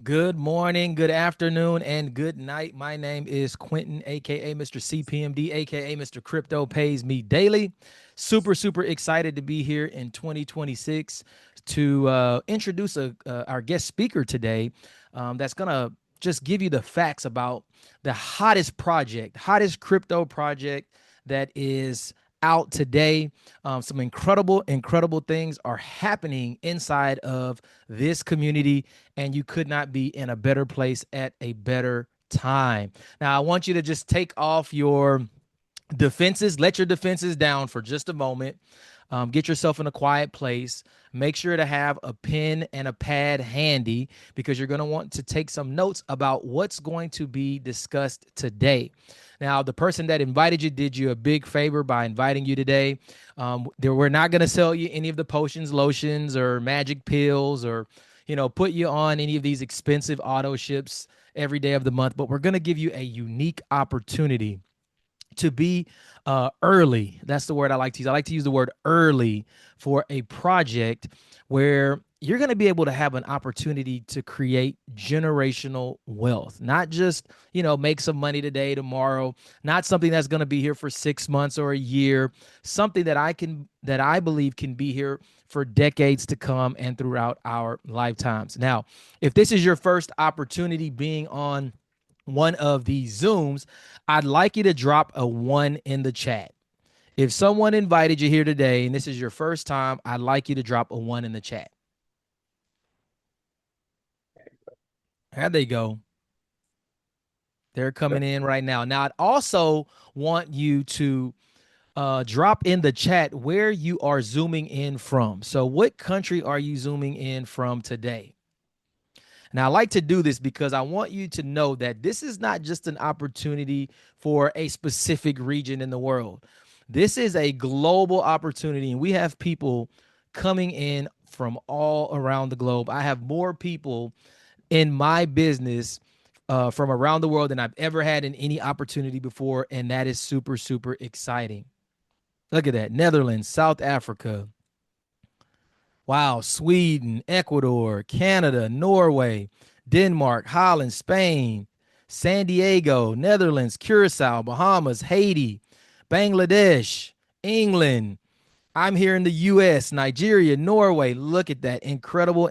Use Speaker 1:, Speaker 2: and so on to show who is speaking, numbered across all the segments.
Speaker 1: Good morning, good afternoon, and good night. My name is Quentin, aka Mr. CPMD, aka Mr. Crypto Pays Me Daily. Super excited to be here in 2026 to introduce our guest speaker today that's going to just give you the facts about the hottest crypto project that is out today. Some incredible things are happening inside of this community, and you could not be in a better place at a better time. Now, I want you to just take off your defenses, let your defenses down for just a moment. Get yourself in a quiet place. Make sure to have a pen and a pad handy because you're going to want to take some notes about what's going to be discussed today. Now, the person that invited you did you a big favor by inviting you today. We're not going to sell you any of the potions, lotions, or magic pills, or put you on any of these expensive auto ships every day of the month. But we're going to give you a unique opportunity to be early. That's the word I like to use. I like to use the word early for a project where you're going to be able to have an opportunity to create generational wealth, not just, make some money today, tomorrow, not something that's going to be here for 6 months or a year, something that I believe can be here for decades to come and throughout our lifetimes. Now, if this is your first opportunity being on one of these Zooms, I'd like you to drop a one in the chat. If someone invited you here today and this is your first time, I'd like you to drop a one in the chat. There they go. They're coming in right now. Now, I'd also want you to drop in the chat where you are zooming in from. So, what country are you zooming in from today? Now, I like to do this because I want you to know that this is not just an opportunity for a specific region in the world. This is a global opportunity, and we have people coming in from all around the globe. I have more people in my business from around the world than I've ever had in any opportunity before, and that is super exciting. Look at that. Netherlands, South Africa, wow, Sweden, Ecuador, Canada, Norway, Denmark, Holland, Spain, San Diego, Netherlands, Curacao, Bahamas, Haiti, Bangladesh, England. I'm here in the US, Nigeria, Norway. Look at that. Incredible.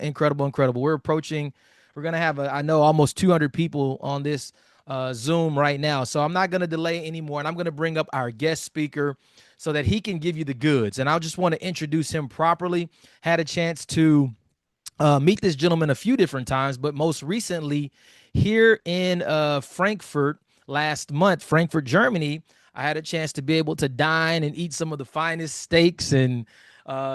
Speaker 1: We're going to have, I know, almost 200 people on this Zoom right now. So I'm not going to delay anymore. And I'm going to bring up our guest speaker so that he can give you the goods. And I just want to introduce him properly. Had a chance to meet this gentleman a few different times, but most recently here in Frankfurt last month, Frankfurt, Germany, I had a chance to be able to dine and eat some of the finest steaks and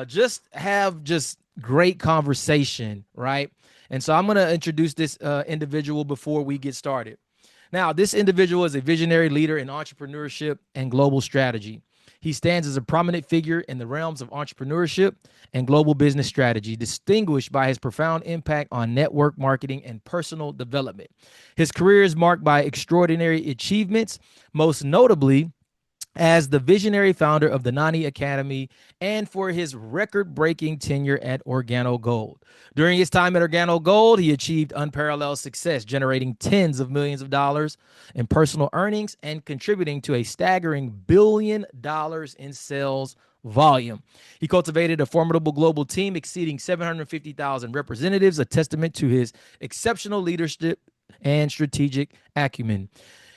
Speaker 1: just have just great conversation, right? And so I'm going to introduce this individual before we get started. Now, this individual is a visionary leader in entrepreneurship and global strategy. He stands as a prominent figure in the realms of entrepreneurship and global business strategy, distinguished by his profound impact on network marketing and personal development. His career is marked by extraordinary achievements, most notably as the visionary founder of the Nani Academy and for his record-breaking tenure at Organo Gold. During his time at Organo Gold, he achieved unparalleled success, generating tens of millions of dollars in personal earnings and contributing to a staggering $1 billion in sales volume. He cultivated a formidable global team exceeding 750,000 representatives, a testament to his exceptional leadership and strategic acumen.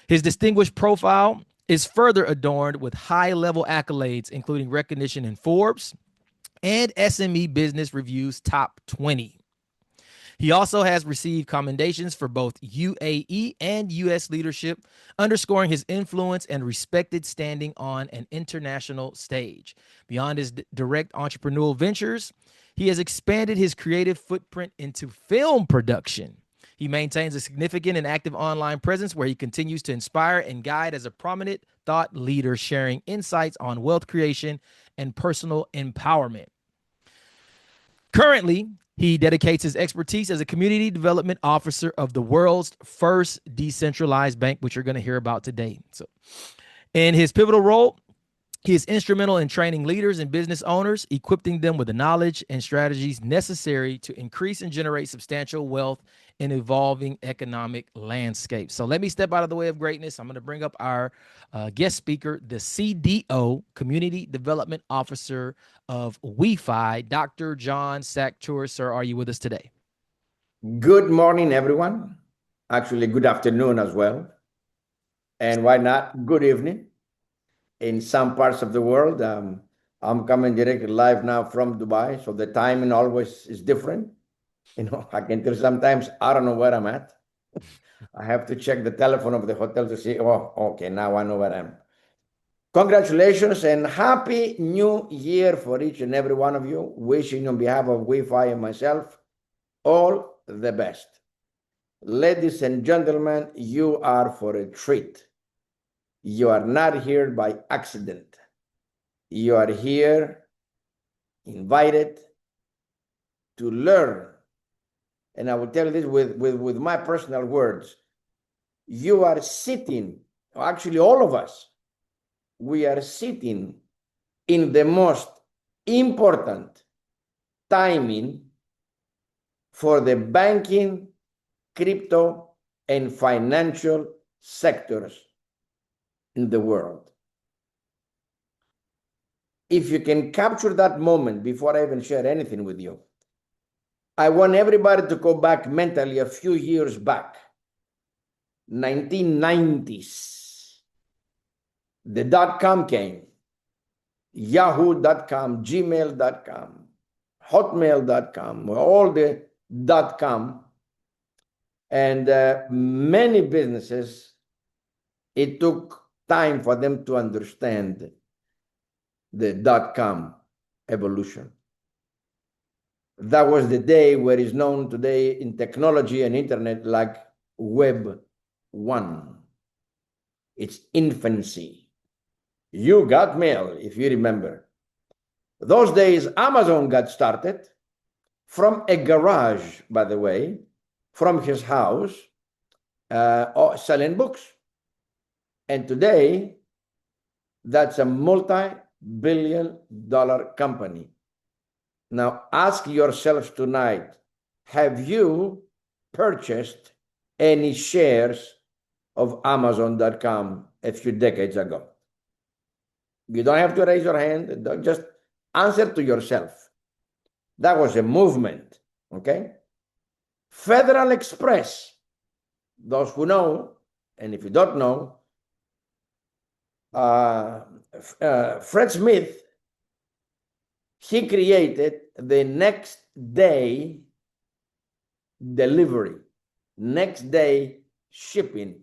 Speaker 1: His distinguished profile is further adorned with high-level accolades, including recognition in Forbes and SME Business Review's Top 20. He also has received commendations for both UAE and US leadership, underscoring his influence and respected standing on an international stage. Beyond his direct entrepreneurial ventures, he has expanded his creative footprint into film production. He maintains a significant and active online presence where he continues to inspire and guide as a prominent thought leader, sharing insights on wealth creation and personal empowerment. Currently, he dedicates his expertise as a community development officer of the world's first decentralized bank, which you're going to hear about today. So, in his pivotal role, He is instrumental in training leaders and business owners, equipping them with the knowledge and strategies necessary to increase and generate substantial wealth in evolving economic landscape. So let me step out of the way of greatness. I'm going to bring up our guest speaker, the CDO, Community Development Officer of WeFi, Dr. John Sachtouras. Sir, are you with us today?
Speaker 2: Good morning, everyone. Actually, good afternoon as well. And why not good evening in some parts of the world. I'm coming directly live now from Dubai, so the timing always is different. I can tell sometimes I don't know where I'm at. I have to check the telephone of the hotel to see, oh, okay, now I know where I am. Congratulations and happy new year for each and every one of you. Wishing on behalf of WeFi and myself all the best. Ladies and gentlemen, you are for a treat. You are not here by accident. You are here invited to learn. And I will tell you this with my personal words. You are sitting, actually all of us, we are sitting in the most important timing for the banking, crypto, and financial sectors in the world. If you can capture that moment before I even share anything with you, I want everybody to go back mentally a few years back, 1990s. The .com came, yahoo.com, gmail.com, hotmail.com, all the .com, and many businesses, it took time for them to understand the .com evolution. That was the day where is known today in technology and internet like Web 1. It's infancy. You got mail, if you remember. Those days, Amazon got started from a garage, by the way, from his house, selling books. And today, that's a multi-billion-dollar company. Now, ask yourselves tonight, have you purchased any shares of Amazon.com a few decades ago? You don't have to raise your hand. Just answer to yourself. That was a movement, okay? Federal Express, those who know, and if you don't know, Fred Smith, he created the next day delivery, next day shipping.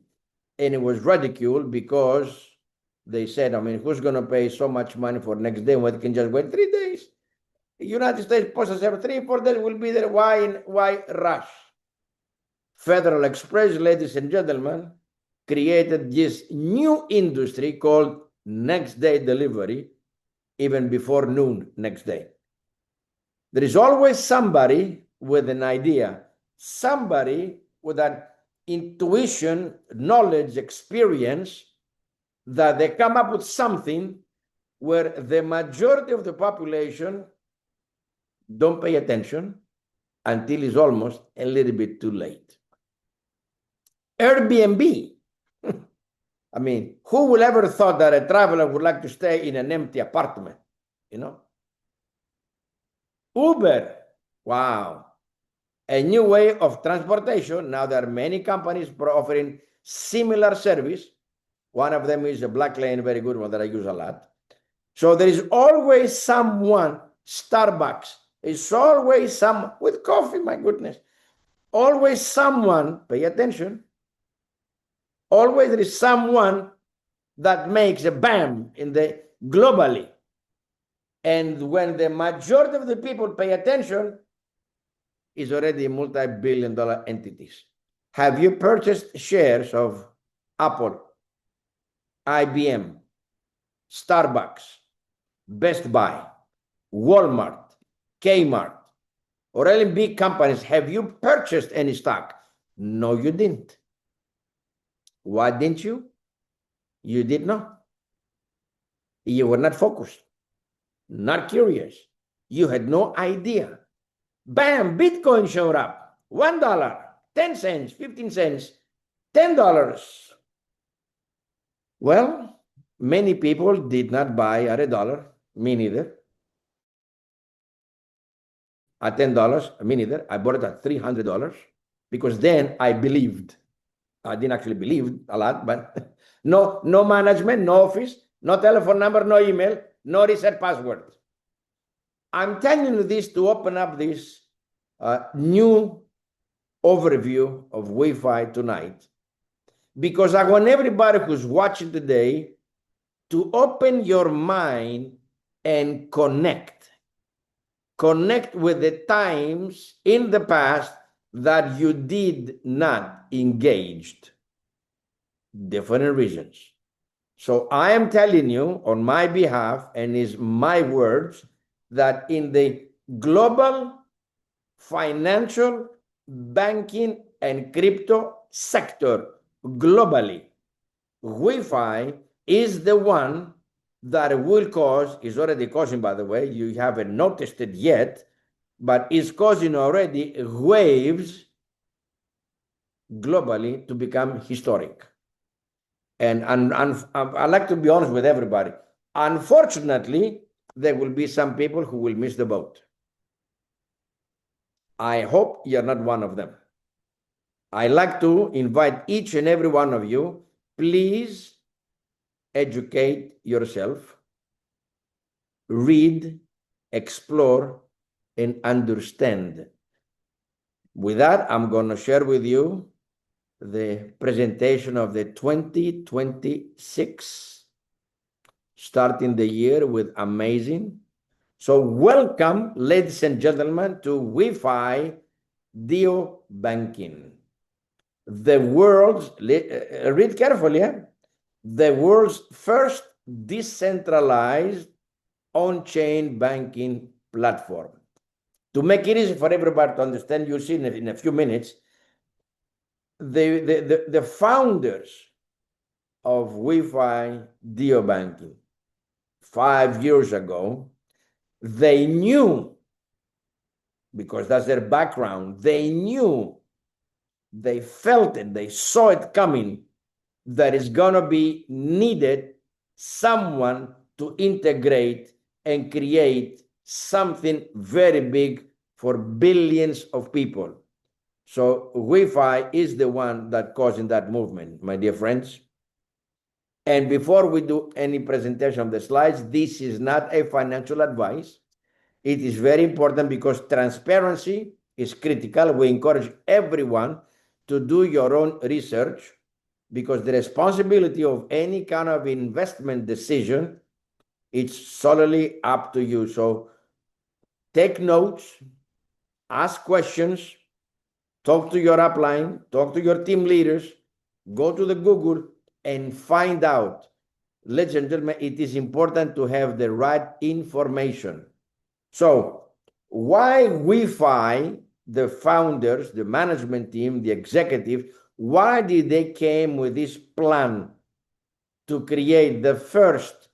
Speaker 2: And it was ridiculed because they said, I mean, who's going to pay so much money for next day when it can just wait 3 days? United States Postal Service, 3-4 days will be there. Why rush? Federal Express, ladies and gentlemen, created this new industry called next day delivery, even before noon next day. There is always somebody with an idea, somebody with that intuition, knowledge, experience, that they come up with something where the majority of the population don't pay attention until it's almost a little bit too late. Airbnb. I mean, who will ever thought that a traveler would like to stay in an empty apartment, Uber, wow. A new way of transportation. Now there are many companies offering similar service. One of them is a Black Lane, very good one that I use a lot. So there is always someone, Starbucks, it's always some, with coffee, my goodness. Always someone, pay attention, always there is someone that makes a bam in the globally. And when the majority of the people pay attention, is already multi-billion-dollar entities. Have you purchased shares of Apple, IBM, Starbucks, Best Buy, Walmart, Kmart, or any big companies? Have you purchased any stock? No, you didn't. Why didn't you? You did not. You were not focused, not curious. You had no idea. Bam, Bitcoin showed up. $1, 10 cents, 15 cents, $10. Well, many people did not buy at $1, me neither. At $10, me neither. I bought it at $300 because then I believed. I didn't actually believe a lot, but no management, no office, no telephone number, no email, no reset password. I'm telling you this to open up this new overview of WeFi tonight, because I want everybody who's watching today to open your mind and connect with the times in the past that you did not engaged. Different reasons. So I am telling you on my behalf, and is my words, that in the global financial, banking, and crypto sector globally, WeFi is the one that will cause, is already causing, by the way, you haven't noticed it yet, but is causing already waves globally to become historic. And I like to be honest with everybody. Unfortunately, there will be some people who will miss the boat. I hope you're not one of them. I like to invite each and every one of you, please educate yourself, read, explore, and understand. With that, I'm going to share with you the presentation of the 2026, starting the year with amazing. So welcome, ladies and gentlemen, to WeFi DO Banking. The world's, read carefully, the world's first decentralized on-chain banking platform. To make it easy for everybody to understand, you'll see in a few minutes, the founders of WeFi DO Banking 5 years ago, they knew, because that's their background, they knew, they felt it, they saw it coming, that is going to be needed someone to integrate and create something very big for billions of people. So WeFi is the one that causing that movement, my dear friends. And before we do any presentation of the slides, this is not a financial advice. It is very important because transparency is critical. We encourage everyone to do your own research, because the responsibility of any kind of investment decision, it's solely up to you. So take notes, ask questions, talk to your upline, talk to your team leaders, go to the Google and find out. Ladies and gentlemen, it is important to have the right information. So why WeFi, the founders, the management team, the executive, why did they came with this plan to create the first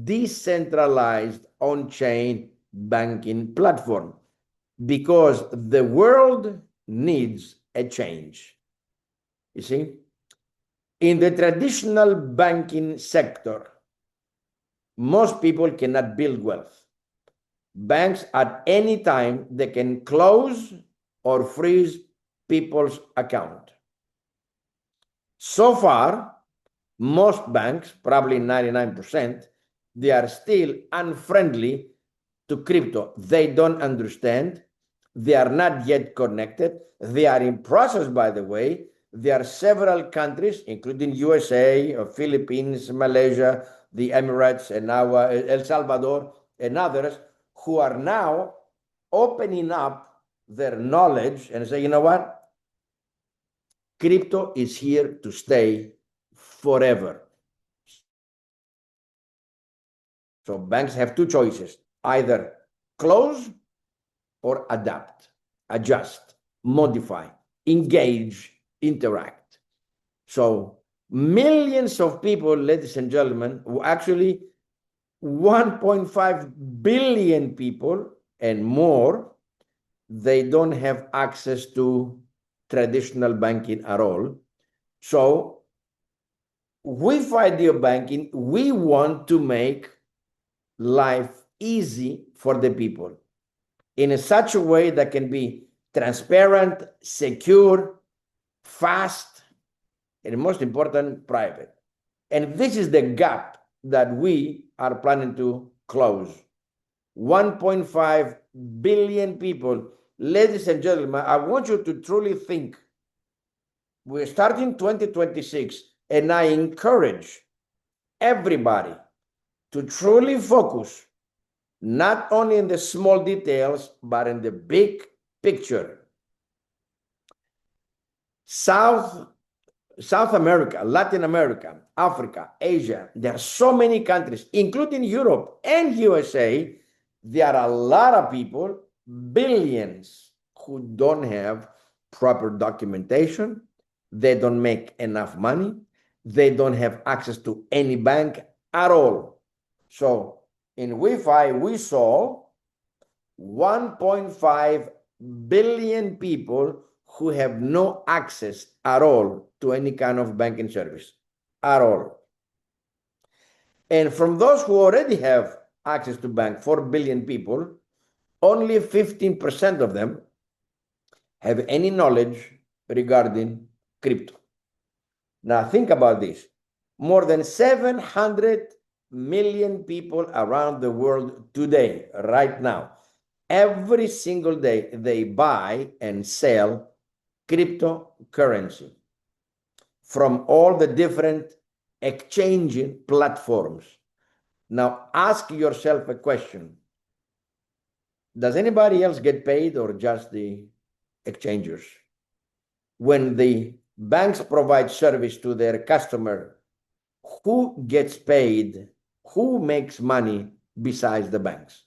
Speaker 2: decentralized on-chain banking platform? Because the world needs a change. You see, in the traditional banking sector, most people cannot build wealth. Banks at any time, they can close or freeze people's account. So far, most banks, probably 99%, they are still unfriendly to crypto. They don't understand. They are not yet connected. They are in process, by the way. There are several countries, including USA, Philippines, Malaysia, the Emirates, and now El Salvador, and others, who are now opening up their knowledge and say, you know what? Crypto is here to stay forever. So banks have two choices: either close or adapt, adjust, modify, engage, interact. So millions of people, ladies and gentlemen, who actually 1.5 billion people and more, they don't have access to traditional banking at all. So WeFi Dio banking, we want to make life easy for the people in such a way that can be transparent, secure, fast, and most important, private. And this is the gap that we are planning to close. 1.5 billion people. Ladies and gentlemen, I want you to truly think. We're starting 2026, and I encourage everybody to truly focus not only in the small details, but in the big picture. South America, Latin America, Africa, Asia, there are so many countries, including Europe and USA. There are a lot of people, billions, who don't have proper documentation. They don't make enough money. They don't have access to any bank at all. So in WeFi, we saw 1.5 billion people who have no access at all to any kind of banking service, at all. And from those who already have access to bank, 4 billion people, only 15% of them have any knowledge regarding crypto. Now think about this. More than 700 million people around the world today, right now, every single day, they buy and sell cryptocurrency from all the different exchanging platforms. Now ask yourself a question. Does anybody else get paid or just the exchangers? When the banks provide service to their customer, who gets paid? Who makes money besides the banks?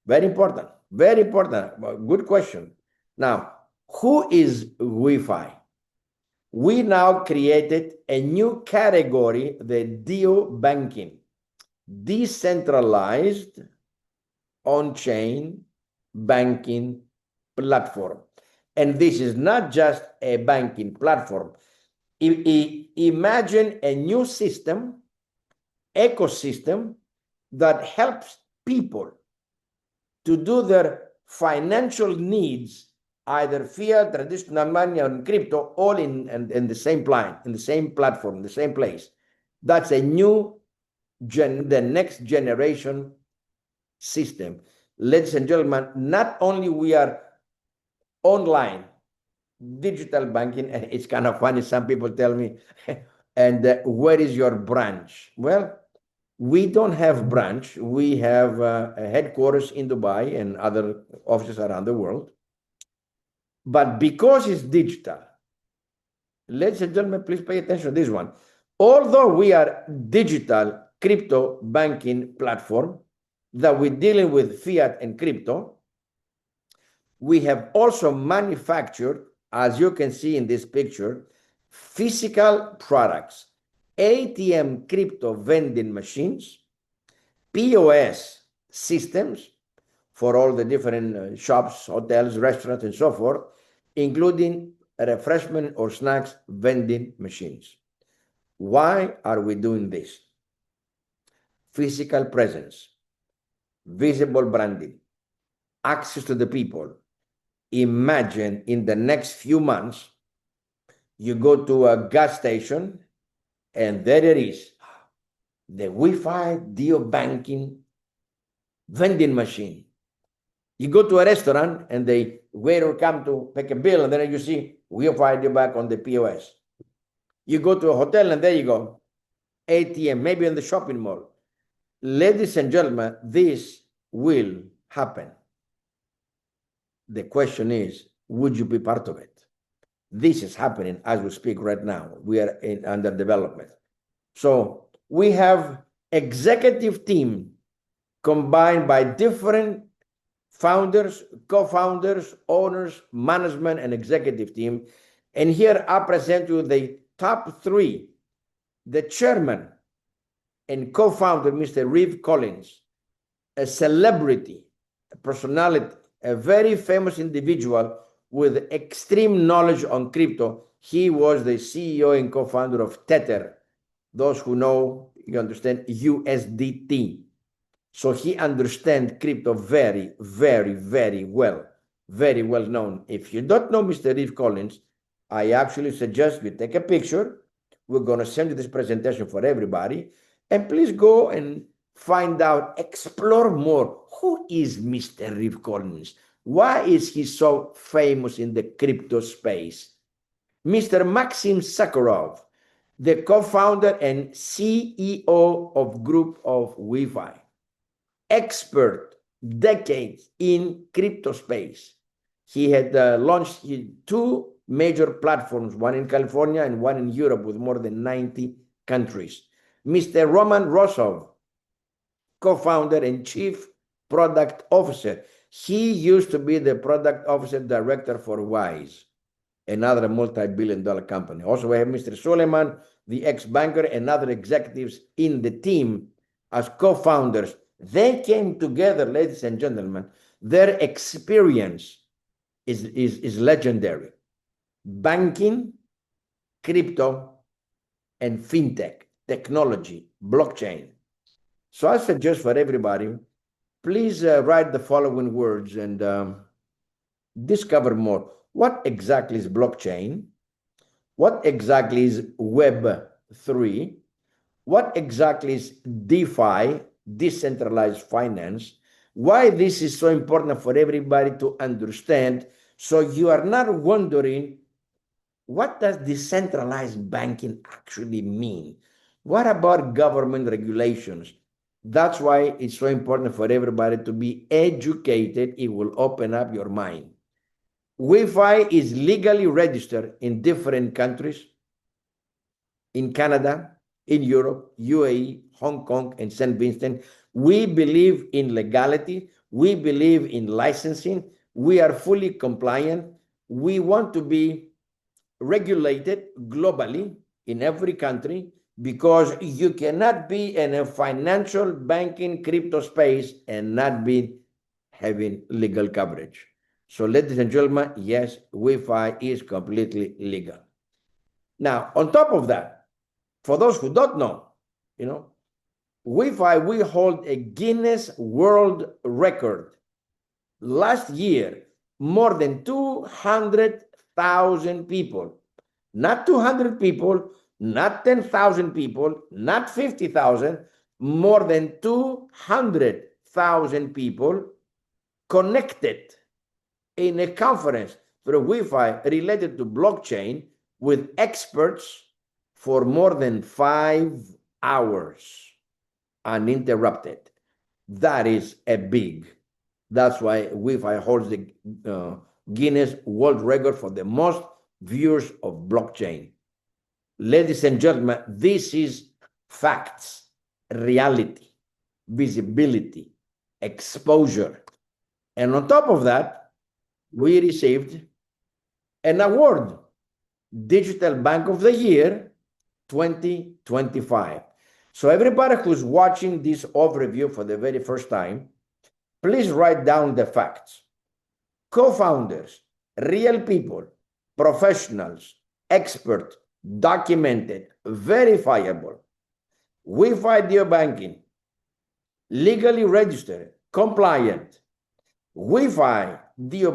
Speaker 2: Very important. Very important. Good question. Now, who is WeFi? We now created a new category, the DO banking, decentralized on-chain banking platform. And this is not just a banking platform. Imagine a new system, ecosystem that helps people to do their financial needs, either fiat, traditional money, or crypto, all in the same line, in the same platform, the same place. That's a new, the next generation system. Ladies and gentlemen, not only we are online, digital banking, and it's kind of funny, some people tell me, and where is your branch? Well, we don't have branch. We have a headquarters in Dubai and other offices around the world. But because it's digital, ladies and gentlemen, please pay attention to this one. Although we are digital crypto banking platform that we're dealing with fiat and crypto, we have also manufactured, as you can see in this picture, physical products, ATM crypto vending machines, POS systems for all the different shops, hotels, restaurants, and so forth, including refreshment or snacks vending machines. Why are we doing this? Physical presence, visible branding, access to the people. Imagine in the next few months, you go to a gas station and there it is, the WeFi Dio banking vending machine. You go to a restaurant and the waiter come to pick a bill, and then you see WeFi Dio back on the POS. You go to a hotel and there you go, ATM, maybe in the shopping mall. Ladies and gentlemen, this will happen. The question is, would you be part of it? This is happening as we speak right now. We are under development. So we have executive team combined by different founders, co-founders, owners, management, and executive team. And here I present you the top three. The chairman and co-founder, Mr. Reeve Collins, a celebrity, a personality, a very famous individual with extreme knowledge on crypto. He was the CEO and co-founder of Tether. Those who know, you understand, USDT. So he understands crypto very, very, very well, very well known. If you don't know Mr. Reeve Collins, I actually suggest you take a picture. We're going to send you this presentation for everybody. And please go and find out, explore more. Who is Mr. Reeve Collins? Why is he so famous in the crypto space? Mr. Maxim Sakharov, the co-founder and CEO of group of WeFi, expert, decades in crypto space. He had launched two major platforms, one in California and one in Europe with more than 90 countries. Mr. Roman Rosov, co-founder and chief product officer. He used to be the product officer director for Wise, another multi-billion-dollar company. Also, we have Mr. Suleiman, the ex-banker, and other executives in the team as co-founders. They came together, ladies and gentlemen. Their experience is legendary. Banking, crypto, and fintech, technology, blockchain. So I suggest for everybody, please write the following words and discover more. What exactly is blockchain? What exactly is Web3? What exactly is DeFi, decentralized finance? Why this is so important for everybody to understand, so you are not wondering, what does decentralized banking actually mean? What about government regulations? That's why it's so important for everybody to be educated. It will open up your mind. WeFi is legally registered in different countries, in Canada, in Europe, UAE, Hong Kong, and St. Vincent. We believe in legality. We believe in licensing. We are fully compliant. We want to be regulated globally in every country, because you cannot be in a financial banking crypto space and not be having legal coverage. So ladies and gentlemen, yes, WeFi is completely legal. Now, on top of that, for those who don't know, WeFi, we hold a Guinness World Record. Last year, more than 200,000 people, not 200 people, not 10,000 people, not 50,000, more than 200,000 people connected in a conference through WeFi related to blockchain with experts for more than 5 hours uninterrupted. That is a big. That's why WeFi holds the Guinness World Record for the most viewers of blockchain. Ladies and gentlemen, this is facts, reality, visibility, exposure. And on top of that, we received an award, Digital Bank of the Year 2025. So everybody who's watching this overview for the very first time, please write down the facts. Co-founders, real people, professionals, expert, documented, verifiable. WeFi Banking, legally registered, compliant. WeFi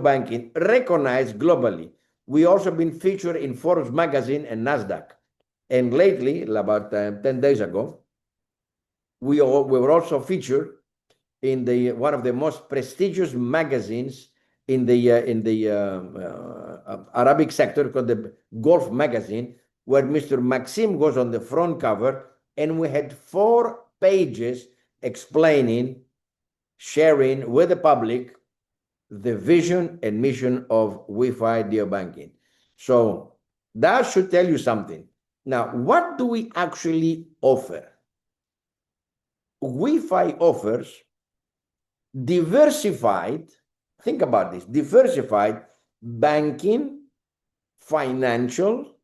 Speaker 2: Banking recognized globally. We also been featured in Forbes magazine and NASDAQ. And lately, about 10 days ago, we were also featured in one of the most prestigious magazines in the Arabic sector, called the Gulf magazine, where Mr. Maxim goes on the front cover, and we had 4 pages explaining, sharing with the public the vision and mission of WeFi Banking. So that should tell you something. Now, what do we actually offer? WeFi offers diversified, think about this, diversified banking, financial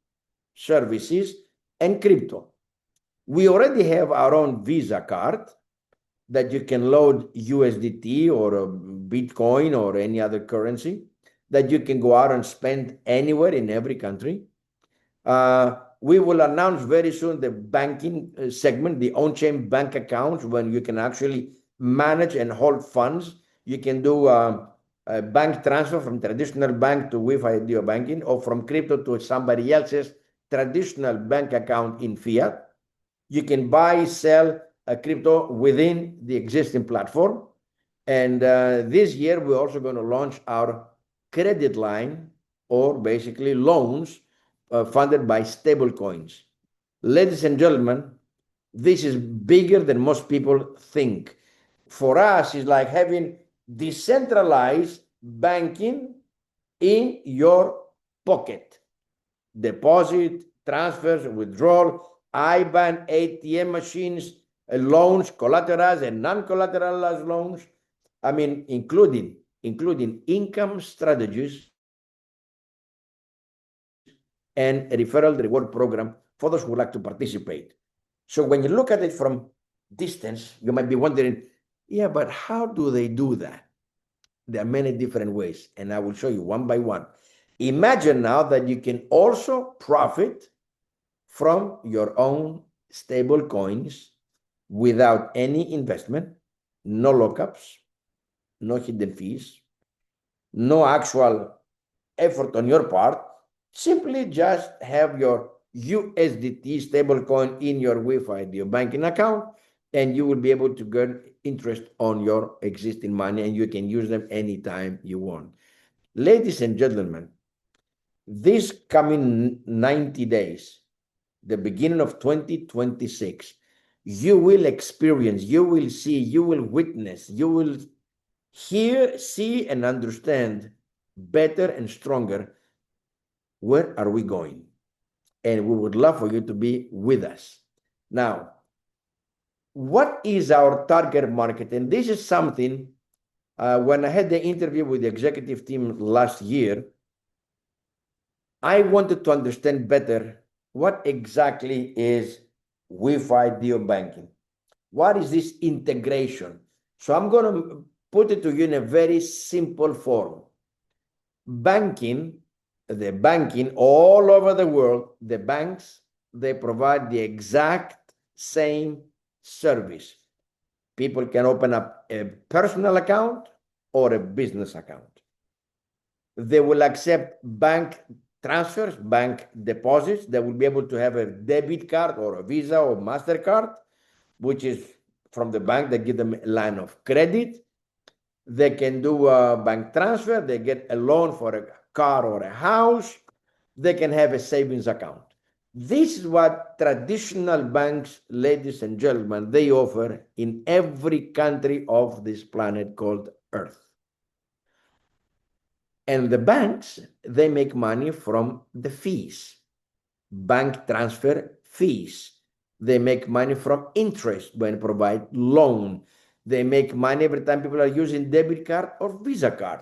Speaker 2: services, and crypto. We already have our own Visa card that you can load USDT or Bitcoin or any other currency that you can go out and spend anywhere in every country. We will announce very soon the banking segment, the on-chain bank accounts, when you can actually manage and hold funds. You can do a bank transfer from traditional bank to WeFi DO banking, or from crypto to somebody else's traditional bank account in fiat. You can buy, sell a crypto within the existing platform. And this year, we're also going to launch our credit line, or basically loans funded by stable coins. Ladies and gentlemen, this is bigger than most people think. For us, it's like having decentralized banking in your pocket. Deposit, transfers, withdrawal, IBAN, ATM machines, loans, collateralized and non-collateralized loans. I mean, including income strategies and a referral reward program for those who would like to participate. So when you look at it from distance, you might be wondering, yeah, but how do they do that? There are many different ways, and I will show you one by one. Imagine now that you can also profit from your own stable coins without any investment, no lockups, no hidden fees, no actual effort on your part. Simply just have your USDT stablecoin in your WeFi, your banking account, and you will be able to get interest on your existing money, and you can use them anytime you want. Ladies and gentlemen, this coming 90 days, the beginning of 2026, you will experience, you will see, you will witness, you will hear, see, and understand better and stronger where are we going. And we would love for you to be with us. Now, what is our target market? And this is something, when I had the interview with the executive team last year, I wanted to understand better what exactly is WeFi DO banking. What is this integration? So I'm going to put it to you in a very simple form. The banking all over the world, the banks, they provide the exact same service. People can open up a personal account or a business account. They will accept bank transfers, bank deposits. They will be able to have a debit card or a Visa or MasterCard, which is from the bank. They give them a line of credit. They can do a bank transfer. They get a loan for a car or a house. They can have a savings account. This is what traditional banks, ladies and gentlemen, they offer in every country of this planet called Earth. And the banks, they make money from the fees, bank transfer fees. They make money from interest when provide loan. They make money every time people are using debit card or Visa card.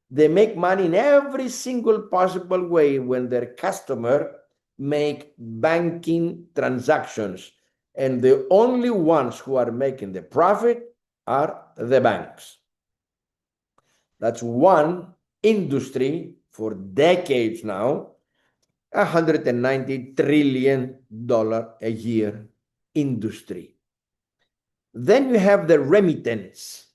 Speaker 2: They make money in every single possible way when their customer make banking transactions. And the only ones who are making the profit are the banks. That's one industry for decades now, $190 trillion a year industry. Then you have the remittance,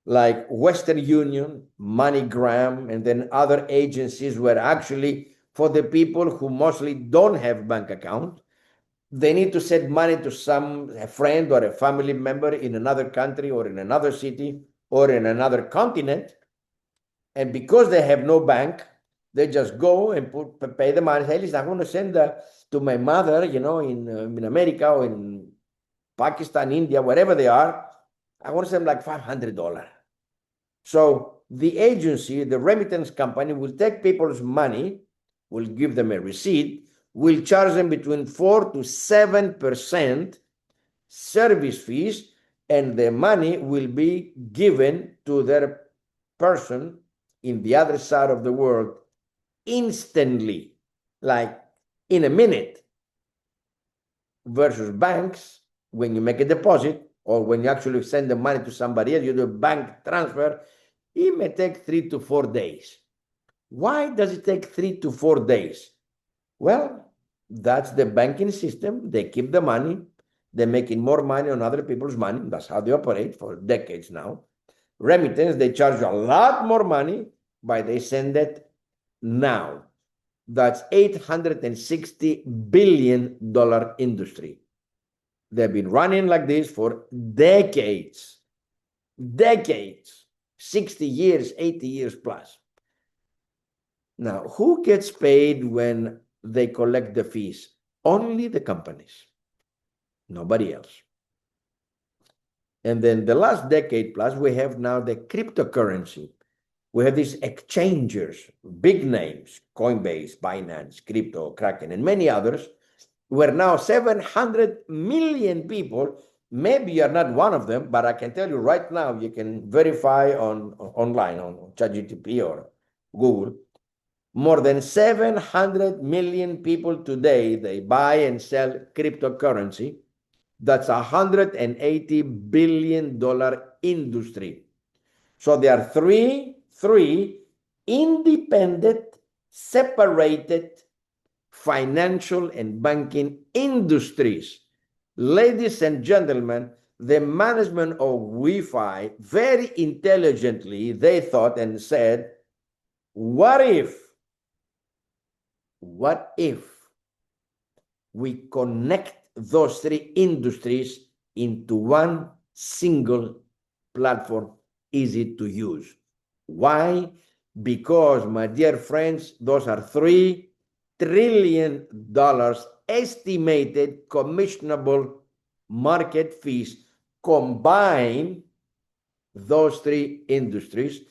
Speaker 2: like Western Union, MoneyGram, and then other agencies where actually for the people who mostly don't have bank account, they need to send money to a friend or a family member in another country or in another city or in another continent. And because they have no bank, they just go and pay the money. Say, listen, I'm going to send to my mother, in America or in Pakistan, India, wherever they are. I want to send like $500. So the agency, the remittance company, will take people's money, will give them a receipt, will charge them between 4 to 7% service fees, and the money will be given to their person in the other side of the world instantly, like in a minute. versus banks, when you make a deposit or when you actually send the money to somebody else, you do a bank transfer, it may take 3 to 4 days. Why does it take 3 to 4 days? Well, that's the banking system. They keep the money. They're making more money on other people's money. That's how they operate for decades now. Remittance, they charge a lot more money, but they send it now. That's $860 billion industry. They've been running like this for decades, 60 years, 80 years plus. Now, who gets paid when they collect the fees? Only the companies, nobody else. And then the last decade plus, we have now the cryptocurrency. We have these exchangers, big names, Coinbase, Binance, Crypto, Kraken, and many others, where now 700 million people, maybe you're not one of them, but I can tell you right now, you can verify online on ChatGPT or Google, more than 700 million people today, they buy and sell cryptocurrency. That's a $180 billion industry. So there are three independent, separated financial and banking industries. Ladies and gentlemen, the management of WeFi very intelligently, they thought and said, what if we connect those three industries into one single platform, easy to use? Why? Because, my dear friends, those are $3 trillion estimated commissionable market fees combine those three industries,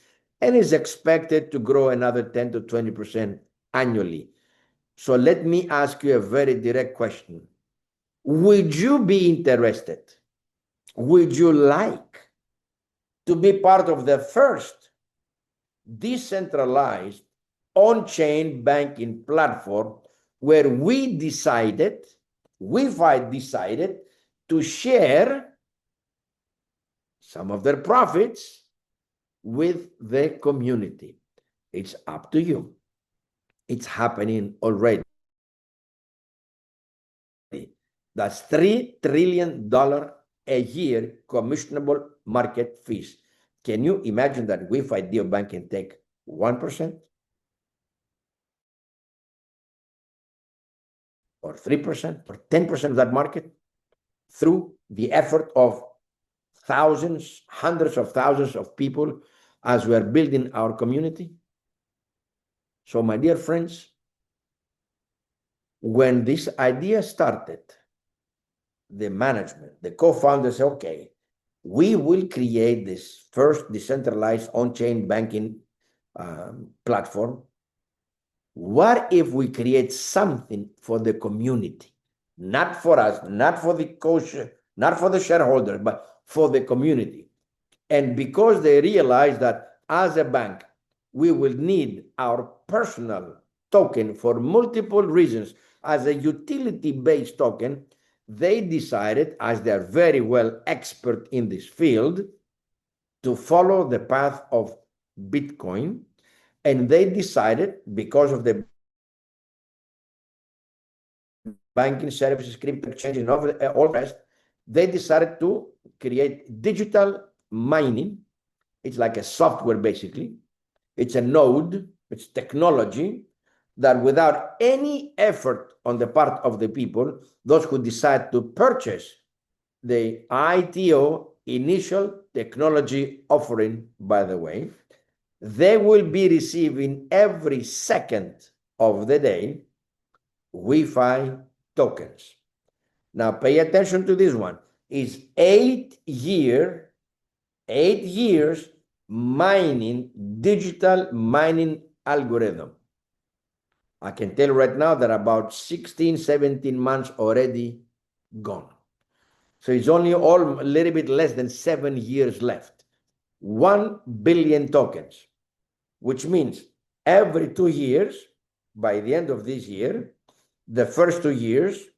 Speaker 2: and is expected to grow another 10 to 20% annually. So let me ask you a very direct question. Would you be interested? Would you like to be part of the first decentralized on-chain banking platform where WeFi decided to share some of their profits with the community? It's up to you. It's happening already. That's $3 trillion a year commissionable market fees. Can you imagine that WeFi Bank can take 1% or 3% or 10% of that market through the effort of thousands, hundreds of thousands of people as we are building our community? So, my dear friends, when this idea started, the management, the co-founders said, okay, we will create this first decentralized on-chain banking platform. What if we create something for the community? Not for us, not for the kosher, not for the shareholders, but for the community. And because they realized that as a bank, we will need our personal token for multiple reasons as a utility-based token, they decided, as they are very well expert in this field, to follow the path of Bitcoin. And they decided, because of the banking services, crypto exchange, and all the rest, they decided to create digital mining. It's like a software, basically. It's a node, it's technology that without any effort on the part of the people, those who decide to purchase the ITO, initial technology offering, by the way, they will be receiving every second of the day WeFi tokens. Now pay attention to this one. It's 8 years mining, digital mining algorithm. I can tell you right now that about 16, 17 months already gone. So it's only a little bit less than 7 years left. 1 billion tokens, which means every 2 years, by the end of this year, the first 2 years,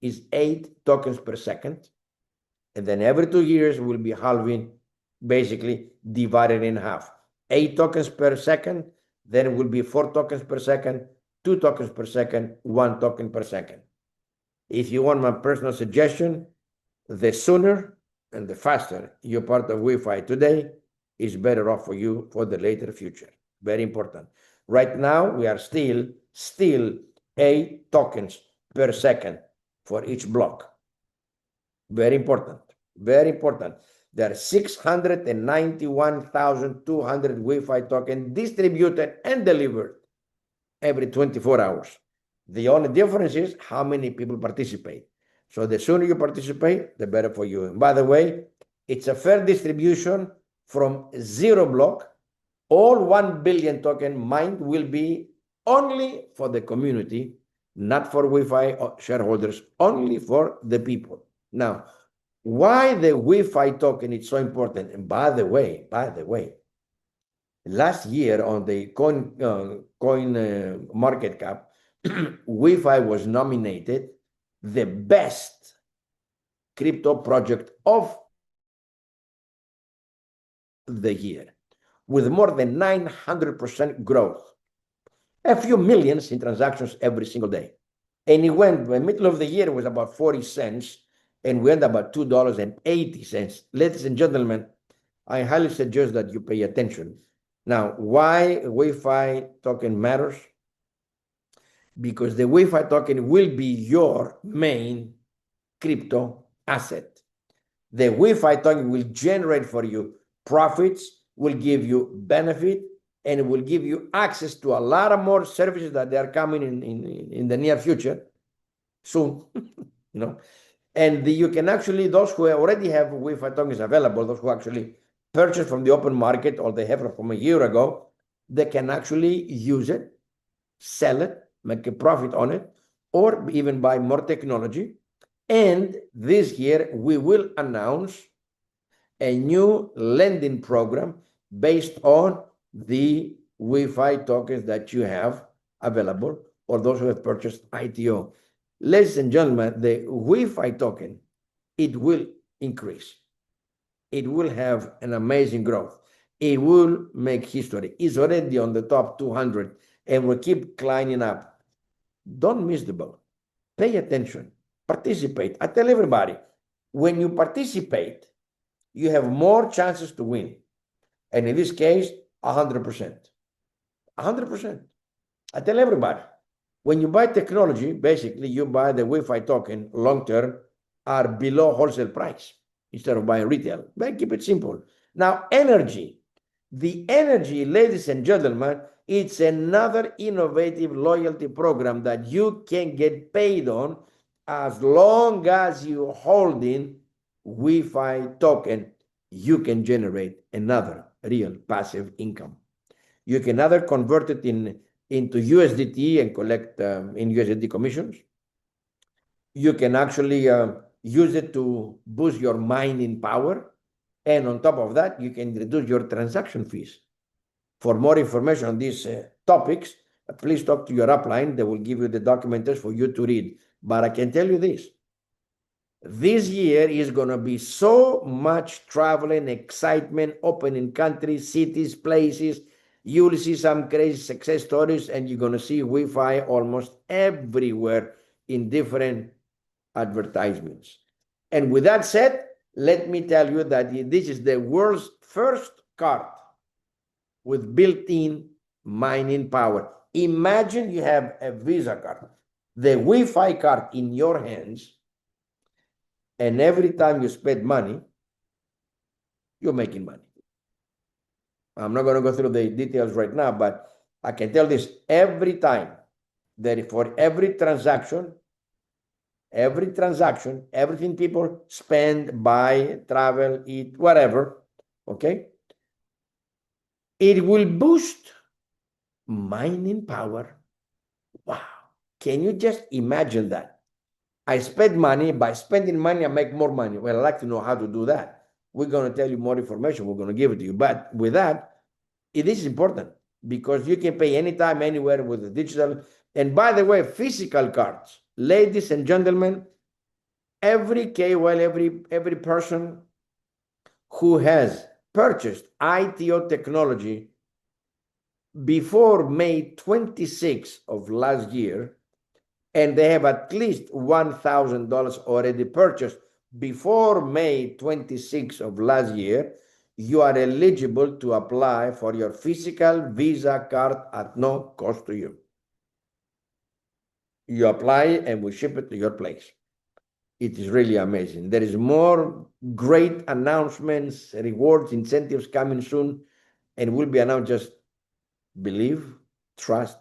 Speaker 2: is 8 tokens per second. And then every 2 years will be halving, basically divided in half. 8 tokens per second, then it will be 4 tokens per second, 2 tokens per second, 1 token per second. If you want my personal suggestion, the sooner and the faster you're part of WeFi today is better off for you for the later future. Very important. Right now, we are still 8 tokens per second for each block. Very important. Very important. There are 691,200 Wi-Fi tokens distributed and delivered every 24 hours. The only difference is how many people participate. So the sooner you participate, the better for you. And by the way, it's a fair distribution from 0 block. All 1 billion token mined will be only for the community, not for Wi-Fi shareholders, only for the people. Now, why the Wi-Fi token is so important? And by the way, last year on the coin market cap, Wi-Fi was nominated the best crypto project of the year, with more than 900% growth, a few millions in transactions every single day. And it went, in the middle of the year, it was about 40 cents, and we end about $2.80. Ladies and gentlemen, I highly suggest that you pay attention. Now, why Wi-Fi token matters? Because the Wi-Fi token will be your main crypto asset. The Wi-Fi token will generate for you profits, will give you benefit, and it will give you access to a lot of more services that they are coming in the near future, soon, And you can actually, those who already have Wi-Fi tokens available, those who actually purchase from the open market or they have it from a year ago, they can actually use it, sell it, make a profit on it, or even buy more technology. And this year, we will announce a new lending program based on the Wi-Fi tokens that you have available or those who have purchased ITO. Ladies and gentlemen, the Wi-Fi token, it will increase. It will have an amazing growth. It will make history. It's already on the top 200 and will keep climbing up. Don't miss the boat. Pay attention. Participate. I tell everybody, when you participate, you have more chances to win. And in this case, 100%. 100%. I tell everybody, when you buy technology, basically you buy the Wi-Fi token long-term are below wholesale price instead of buying retail. But keep it simple. Now, energy. The energy, ladies and gentlemen, it's another innovative loyalty program that you can get paid on as long as you're holding Wi-Fi token. You can generate another real passive income. You can either convert it into USDT and collect in USDT commissions. You can actually use it to boost your mining power. And on top of that, you can reduce your transaction fees. For more information on these topics, please talk to your upline. They will give you the documents for you to read. But I can tell you this year is going to be so much traveling, excitement, opening countries, cities, places. You will see some crazy success stories, and you're going to see Wi-Fi almost everywhere in different advertisements. And with that said, let me tell you that this is the world's first card with built-in mining power. Imagine you have a Visa card, the Wi-Fi card in your hands, and every time you spend money, you're making money. I'm not going to go through the details right now, but I can tell this every time that for every transaction, everything people spend, buy, travel, eat, whatever, okay, it will boost mining power. Wow. Can you just imagine that? I spend money. By spending money, I make more money. Well, I'd like to know how to do that. We're going to tell you more information. We're going to give it to you. But with that, it is important because you can pay anytime, anywhere with the digital. And by the way, physical cards, ladies and gentlemen, Every KOL, every person who has purchased ITO technology before May 26th of last year, and they have at least $1,000 already purchased before May 26th of last year, you are eligible to apply for your physical Visa card at no cost to you. You apply and we ship it to your place. It is really amazing. There is more great announcements, rewards, incentives coming soon, and will be announced. Just believe, trust,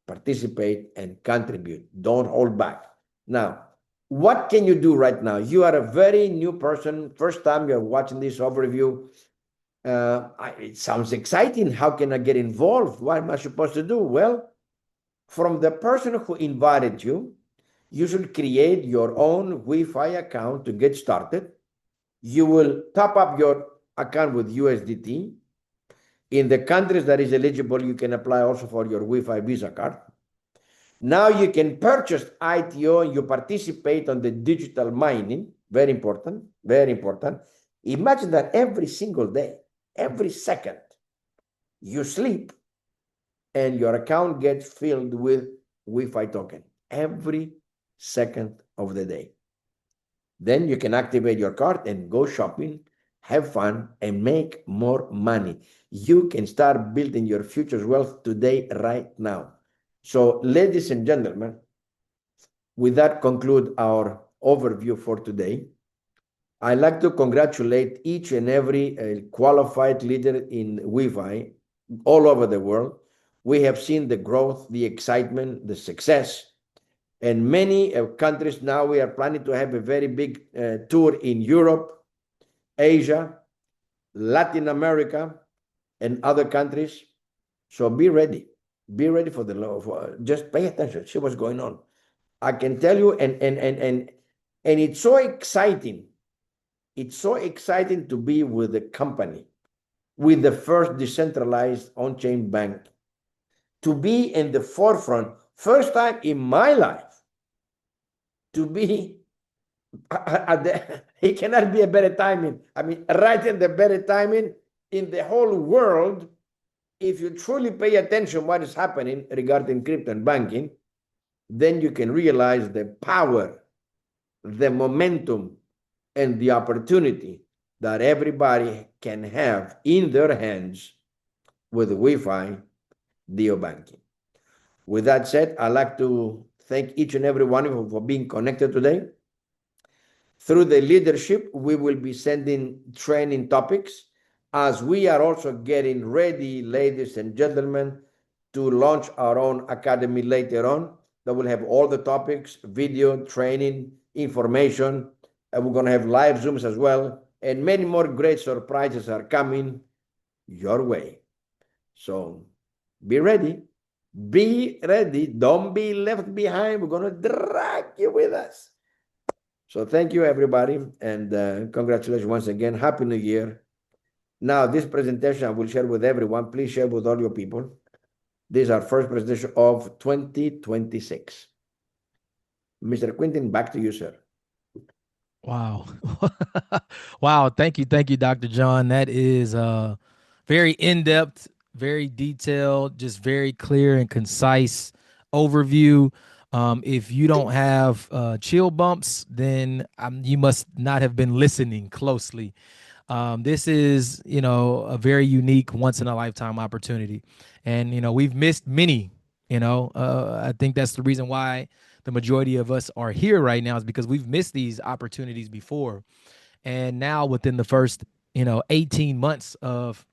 Speaker 2: participate, and contribute. Don't hold back. Now, what can you do right now? You are a very new person. First time you're watching this overview. It sounds exciting. How can I get involved? What am I supposed to do? Well, from the person who invited you, you should create your own Wi-Fi account to get started. You will top up your account with USDT. In the countries that is eligible, you can apply also for your Wi-Fi Visa card. Now you can purchase ITO and you participate on the digital mining. Very important, very important. Imagine that every single day, every second, you sleep and your account gets filled with Wi-Fi token every second of the day. Then you can activate your card and go shopping, have fun, and make more money. You can start building your future's wealth today, right now. So, ladies and gentlemen, with that conclude our overview for today. I'd like to congratulate each and every qualified leader in Wi-Fi all over the world. We have seen the growth, the excitement, the success. And many countries now, we are planning to have a very big tour in Europe, Asia, Latin America, and other countries. So be ready. Be ready for the just pay attention, see what's going on. I can tell you, and it's so exciting. It's so exciting to be with the company, with the first decentralized on-chain bank, to be in the forefront, first time in my life, to be it cannot be a better timing. I mean, right in the better timing in the whole world. If you truly pay attention what is happening regarding crypto and banking, then you can realize the power, the momentum, and the opportunity that everybody can have in their hands with Wi-Fi DO banking. With that said, I'd like to thank each and every one of you for being connected today. Through the leadership, we will be sending training topics as we are also getting ready, ladies and gentlemen, to launch our own academy later on that will have all the topics, video, training, information. And we're going to have live Zooms as well. And many more great surprises are coming your way. So be ready. Be ready. Don't be left behind. We're going to drag you with us. So thank you, everybody, and congratulations once again. Happy New Year. Now, this presentation I will share with everyone. Please share with all your people. This is our first presentation of 2026. Mr. Quintin, back to you, sir.
Speaker 1: Wow. Wow. Thank you, Dr. John. That is very in-depth, very detailed, just very clear and concise overview. If you don't have chill bumps, then you must not have been listening closely. This is, a very unique, once in a lifetime opportunity. And, we've missed many, I think that's the reason why the majority of us are here right now, is because we've missed these opportunities before. And now within the first, 18 months of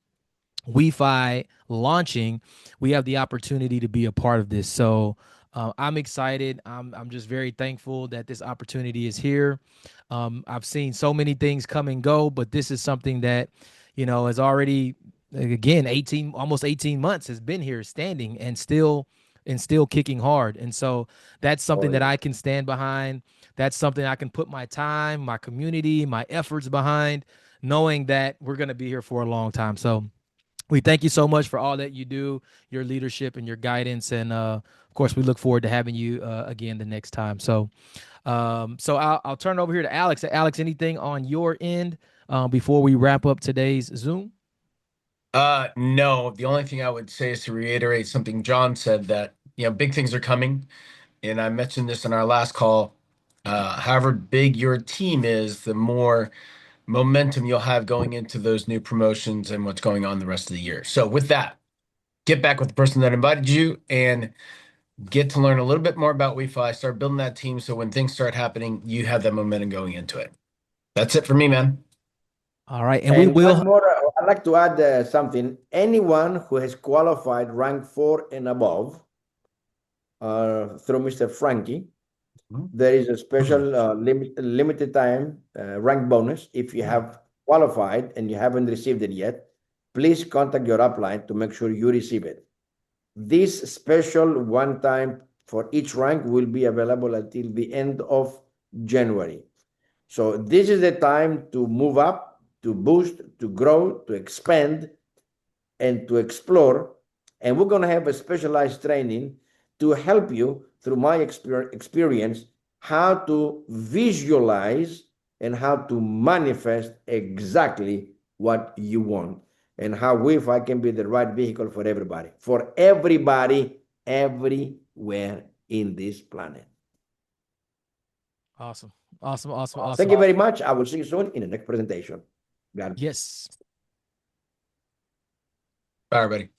Speaker 1: WeFi launching, we have the opportunity to be a part of this. So I'm excited. I'm just very thankful that this opportunity is here. I've seen so many things come and go, but this is something that, has already, again, almost 18 months has been here standing and still kicking hard. And so that's something that I can stand behind. That's something I can put my time, my community, my efforts behind, knowing that we're going to be here for a long time. So we thank you so much for all that you do, your leadership and your guidance, and of course, we look forward to having you again the next time. So I'll turn it over here to Alex. Alex, anything on your end before we wrap up today's Zoom?
Speaker 3: No, the only thing I would say is to reiterate something John said that, big things are coming. And I mentioned this in our last call. However big your team is, the more momentum you'll have going into those new promotions and what's going on the rest of the year. So with that, get back with the person that invited you and get to learn a little bit more about WeFi, start building that team so when things start happening, you have that momentum going into it. That's it for me, man.
Speaker 1: All right, and we
Speaker 2: And one
Speaker 1: will.
Speaker 2: more, I'd like to add something. Anyone who has qualified rank 4 and above through Mr. Frankie, there is a special limited time rank bonus. If you have qualified and you haven't received it yet, please contact your upline to make sure you receive it. This special one time for each rank will be available until the end of January. So this is the time to move up, to boost, to grow, to expand, and to explore. And we're going to have a specialized training to help you through my experience how to visualize and how to manifest exactly what you want and how Wi-Fi can be the right vehicle for everybody, everywhere in this planet.
Speaker 1: Awesome. Awesome. Awesome.
Speaker 2: Thank
Speaker 1: Awesome.
Speaker 2: you very much. I will see you soon in the next presentation. God.
Speaker 1: Yes.
Speaker 3: Bye, everybody.